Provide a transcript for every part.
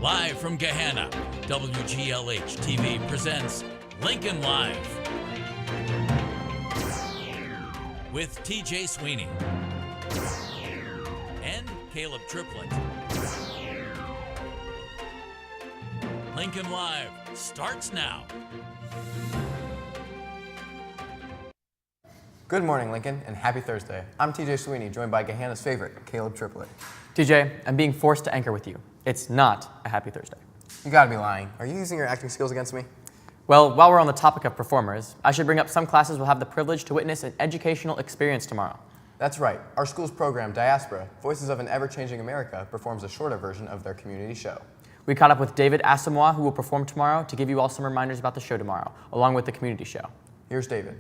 Live from Gahanna, WGLH TV presents Lincoln Live with TJ Sweeney and Caleb Triplett. Lincoln Live starts now. Good morning, Lincoln, and happy Thursday. I'm TJ Sweeney, joined by Gahanna's favorite, Caleb Triplett. TJ, I'm being forced to anchor with you. It's not a happy Thursday. You gotta be lying. Are you using your acting skills against me? Well, while we're on the topic of performers, I should bring up some classes will have the privilege to witness an educational experience tomorrow. That's right. Our school's program, Diaspora, Voices of an Ever-Changing America, performs a shorter version of their community show. We caught up with David Asamoah, who will perform tomorrow, to give you all some reminders about the show tomorrow, along with the community show. Here's David.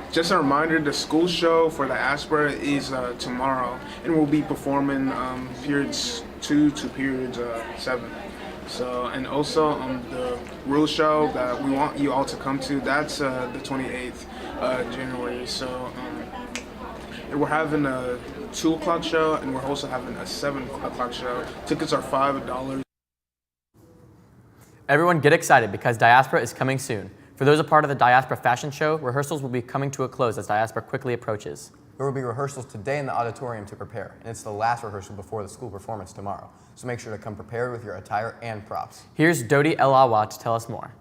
Just a reminder, the school show for Diaspora is tomorrow, and we'll be performing periods 2 to periods 7. So, and also the real show that we want you all to come to, that's the 28th January. So we're having a 2 o'clock show, and we're also having a 7 o'clock show. Tickets are $5. Everyone get excited because Diaspora is coming soon. For those a part of the Diaspora fashion show, rehearsals will be coming to a close as Diaspora quickly approaches. There will be rehearsals today in the auditorium to prepare, and it's the last rehearsal before the school performance tomorrow. So make sure to come prepared with your attire and props. Here's Dodi Elawa to tell us more.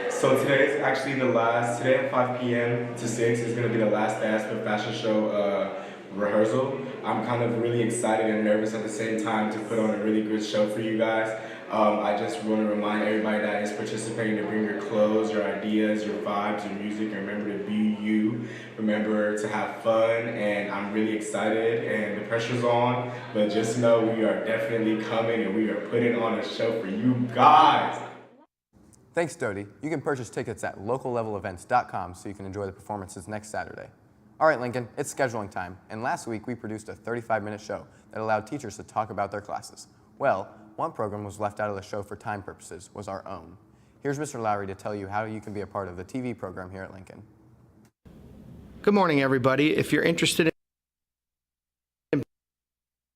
So today is actually today at 5 p.m. to 6 is going to be the last Diaspora fashion show rehearsal. I'm kind of really excited and nervous at the same time to put on a really good show for you guys. I just want to remind everybody that is participating to bring your clothes, your ideas, your vibes, your music, and remember to be you. Remember to have fun, and I'm really excited, and the pressure's on, but just know we are definitely coming, and we are putting on a show for you guys. Thanks, Dodi. You can purchase tickets at locallevelevents.com so you can enjoy the performances next Saturday. All right, Lincoln, it's scheduling time, and last week we produced a 35-minute show that allowed teachers to talk about their classes. Well, one program was left out of the show for time purposes, was our own. Here's Mr. Lowry to tell you how you can be a part of the TV program here at Lincoln. Good morning, everybody. If you're interested in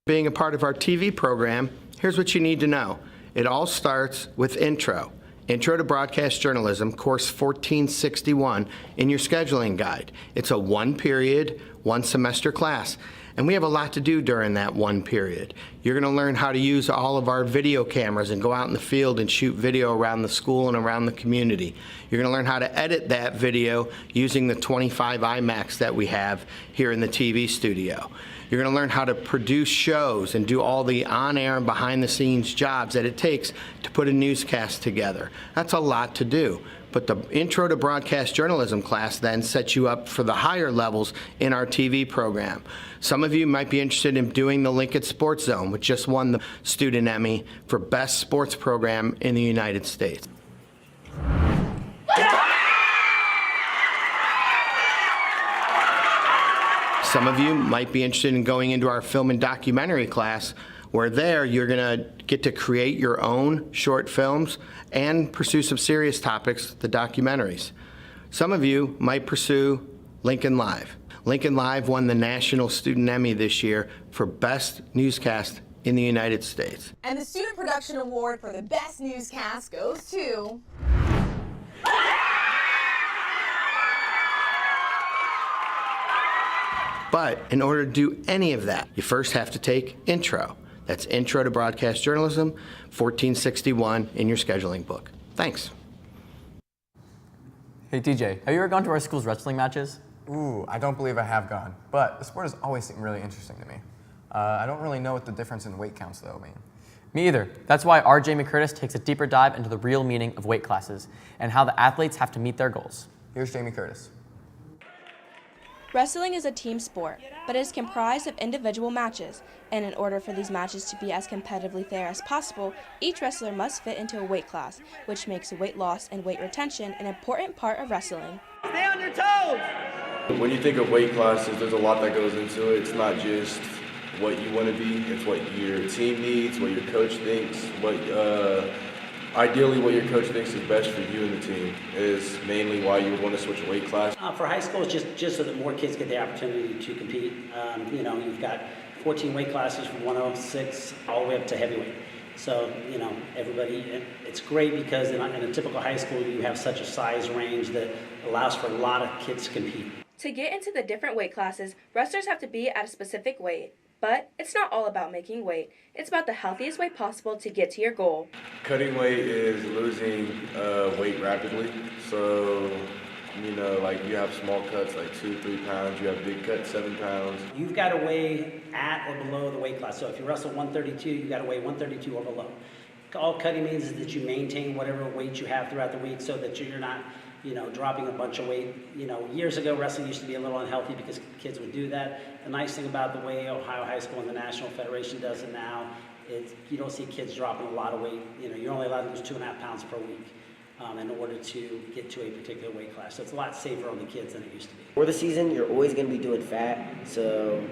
being a part of our TV program, here's what you need to know. It all starts with Intro to Broadcast Journalism, course 1461 in your scheduling guide. It's a 1-period, 1-semester class. And we have a lot to do during that 1 period. You're going to learn how to use all of our video cameras and go out in the field and shoot video around the school and around the community. You're going to learn how to edit that video using the 25 iMacs that we have here in the TV studio. You're going to learn how to produce shows and do all the on-air and behind-the-scenes jobs that it takes to put a newscast together. That's a lot to do. But the Intro to Broadcast Journalism class then sets you up for the higher levels in our TV program. Some of you might be interested in doing the Lincoln Sports Zone, which just won the Student Emmy for Best Sports Program in the United States. Some of you might be interested in going into our film and documentary class, where there you're going to get to create your own short films and pursue some serious topics, the documentaries. Some of you might pursue Lincoln Live. Lincoln Live won the National Student Emmy this year for Best Newscast in the United States. And the Student Production Award for the Best Newscast goes to... But in order to do any of that, you first have to take Intro. That's Intro to Broadcast Journalism, 1461 in your scheduling book. Thanks. Hey TJ, have you ever gone to our school's wrestling matches? Ooh, I don't believe I have gone, but the sport has always seemed really interesting to me. I don't really know what the difference in weight counts though mean. Me either. That's why our Jamie Curtis takes a deeper dive into the real meaning of weight classes and how the athletes have to meet their goals. Here's Jamie Curtis. Wrestling is a team sport, but it is comprised of individual matches, and in order for these matches to be as competitively fair as possible, each wrestler must fit into a weight class, which makes weight loss and weight retention an important part of wrestling. Stay on your toes! When you think of weight classes, there's a lot that goes into it. It's not just what you want to be, it's what your team needs, what your coach thinks, ideally what your coach thinks is best for you and the team is mainly why you would want to switch a weight class. For high school, it's just so that more kids get the opportunity to compete. You've got 14 weight classes from 106 all the way up to heavyweight. So, you know, everybody, it's great because in a typical high school, you have such a size range that allows for a lot of kids to compete. To get into the different weight classes, wrestlers have to be at a specific weight. But it's not all about making weight. It's about the healthiest way possible to get to your goal. Cutting weight is losing weight rapidly. So, you know, like you have small cuts like 2-3 pounds, you have big cuts 7 pounds. You've got to weigh at or below the weight class. So if you wrestle 132, you've got to weigh 132 or below. All cutting means is that you maintain whatever weight you have throughout the week so that you're not, you know, dropping a bunch of weight. You know, years ago, wrestling used to be a little unhealthy because kids would do that. The nice thing about the way Ohio High School and the National Federation does it now is you don't see kids dropping a lot of weight. You know, you're only allowed to lose 2.5 pounds per week in order to get to a particular weight class. So it's a lot safer on the kids than it used to be. For the season, you're always going to be doing fat, so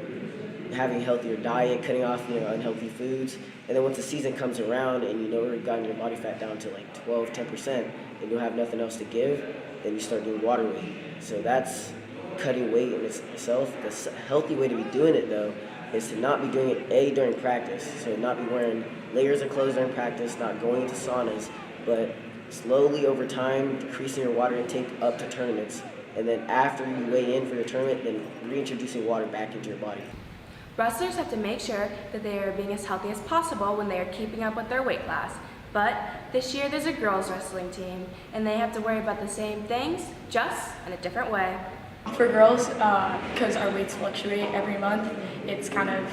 having a healthier diet, cutting off unhealthy foods, and then once the season comes around and you know you've gotten your body fat down to like 10%, and you'll have nothing else to give, then you start doing water weight. So that's cutting weight in itself. The healthy way to be doing it, though, is to not be doing it, during practice. So not be wearing layers of clothes during practice, not going into saunas, but slowly over time decreasing your water intake up to tournaments. And then after you weigh in for your tournament, then reintroducing water back into your body. Wrestlers have to make sure that they are being as healthy as possible when they are keeping up with their weight class. But this year there's a girls wrestling team, and they have to worry about the same things, just in a different way. For girls, because our weights fluctuate every month, it's kind of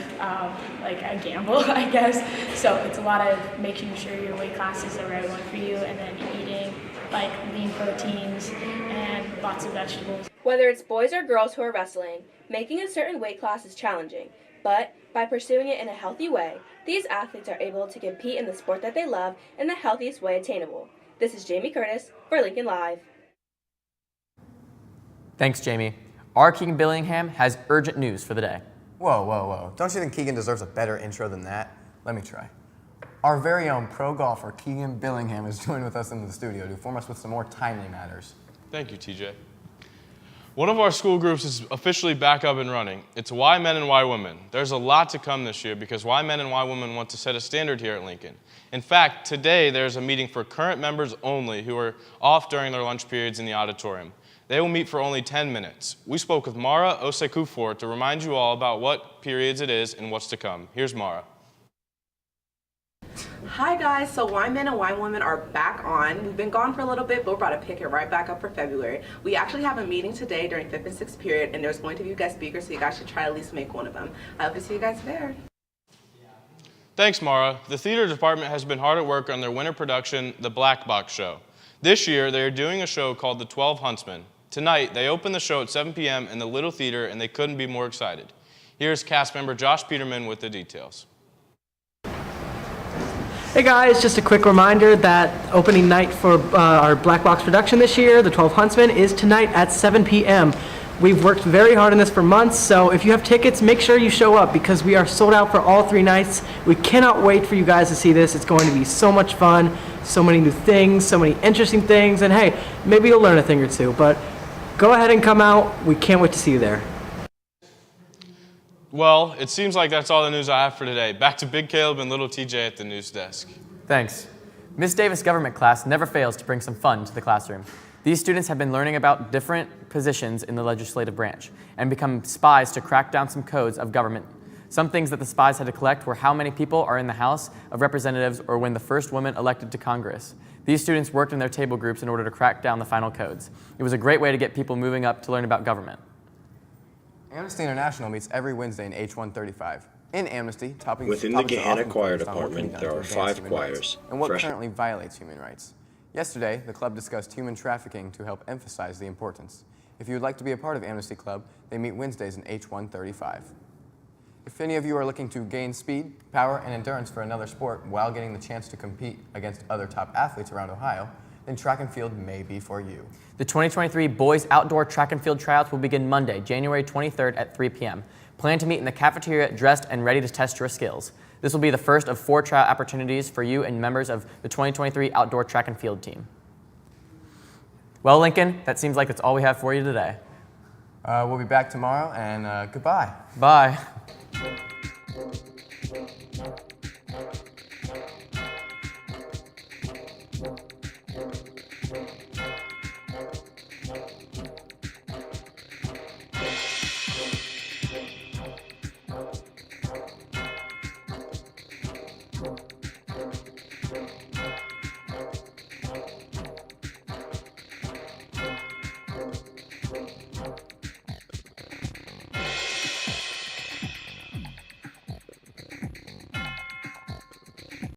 like a gamble, I guess. So it's a lot of making sure your weight class is the right one for you, and then eating like lean proteins and lots of vegetables. Whether it's boys or girls who are wrestling, making a certain weight class is challenging. But by pursuing it in a healthy way, these athletes are able to compete in the sport that they love in the healthiest way attainable. This is Jamie Curtis for Lincoln Live. Thanks, Jamie. Our Keegan Billingham has urgent news for the day. Whoa, whoa, whoa. Don't you think Keegan deserves a better intro than that? Let me try. Our very own pro golfer, Keegan Billingham, is joined with us in the studio to inform us with some more timely matters. Thank you, TJ. One of our school groups is officially back up and running. It's Y Men and Y Women. There's a lot to come this year because Y Men and Y Women want to set a standard here at Lincoln. In fact, today there's a meeting for current members only who are off during their lunch periods in the auditorium. They will meet for only 10 minutes. We spoke with Mara Osekufor to remind you all about what periods it is and what's to come. Here's Mara. Hi guys, so Y Men and Y Women are back on. We've been gone for a little bit, but we're about to pick it right back up for February. We actually have a meeting today during 5th and 6th period, and there's going to be guest speakers, so you guys should try at least make one of them. I hope to see you guys there. Thanks, Mara. The theater department has been hard at work on their winter production, The Black Box Show. This year, they are doing a show called The 12 Huntsmen. Tonight, they open the show at 7 p.m. in the Little Theater, and they couldn't be more excited. Here's cast member Josh Peterman with the details. Hey guys, just a quick reminder that opening night for our Black Box production this year, The 12 Huntsmen, is tonight at 7 p.m. We've worked very hard on this for months, so if you have tickets, make sure you show up because we are sold out for all 3 nights. We cannot wait for you guys to see this. It's going to be so much fun, so many new things, so many interesting things, and hey, maybe you'll learn a thing or two, but go ahead and come out. We can't wait to see you there. Well, it seems like that's all the news I have for today. Back to Big Caleb and Little TJ at the news desk. Thanks. Miss Davis' government class never fails to bring some fun to the classroom. These students have been learning about different positions in the legislative branch and become spies to crack down some codes of government. Some things that the spies had to collect were how many people are in the House of Representatives or when the first woman elected to Congress. These students worked in their table groups in order to crack down the final codes. It was a great way to get people moving up to learn about government. Amnesty International meets every Wednesday in H135. In Amnesty, topics Within the Gahanna Choir Department, there are 5 choirs. And what currently violates human rights. Yesterday, the club discussed human trafficking to help emphasize the importance. If you would like to be a part of Amnesty Club, they meet Wednesdays in H135. If any of you are looking to gain speed, power, and endurance for another sport while getting the chance to compete against other top athletes around Ohio, then track and field may be for you. The 2023 Boys Outdoor Track and Field Tryouts will begin Monday, January 23rd at 3 p.m. Plan to meet in the cafeteria dressed and ready to test your skills. This will be the first of 4 tryout opportunities for you and members of the 2023 Outdoor Track and Field team. Well, Lincoln, that seems like that's all we have for you today. We'll be back tomorrow, and goodbye. Bye. Bye.